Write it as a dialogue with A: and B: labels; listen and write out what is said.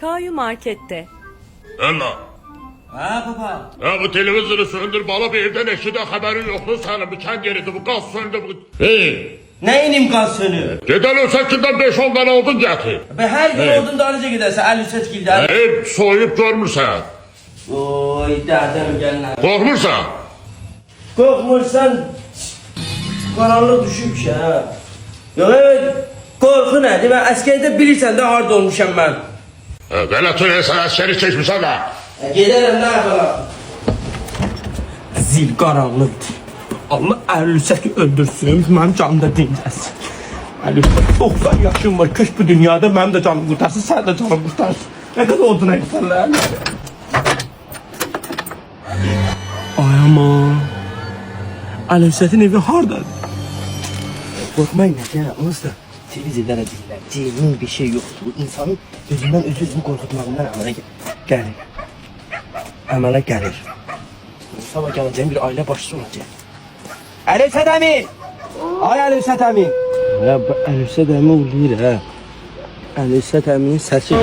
A: Kayu markette.
B: Ella.
C: Ha baba.
B: Ya bu televizyonu söndür bana bir evden eşide haberin yoktu senin. Bu kendi yerinde bu gaz söndü bu. Hey.
C: Neyinin gaz sönü?
B: Geden o sekinden 5-10 tane odun getir.
C: Ben her gün
B: Evet.
C: odun dağınıca giderse 50 gilden.
B: Hep soyup görmürsen.
C: Oy derdem gelme.
B: Korkmursan.
C: Korkmursan karanlık düşüp ha. Yok evet. Korku nedir? Ben askerde bilirsen de hard olmuşum ben.
B: Böyle tüne sen askeri çekmişsen de.
C: Giderim ne yapalım? Zil karanlıktır. Allah 58 öldürsün, benim canım da dinləsin. 90 yaşım var, köş bu dünyada benim de canım kurtarsın, sen de canım kurtarsın. Ne kadar odun ekserler. Ay aman. Alevset'in evi hardadır.
D: Korkmayın ya, onsuz da televizyonlara deyirlər, cinin bir şey yoxdur. Bu insanın özündən özünü qorxutmağından əmələ gəlir. Sabah gələcəyim bir ailə başçısı olacaq. Əlifsət əmi! Ay Əlifsət əmi! Ya bu Əlifsət əmi olur ha. Əlifsət əminin səsi.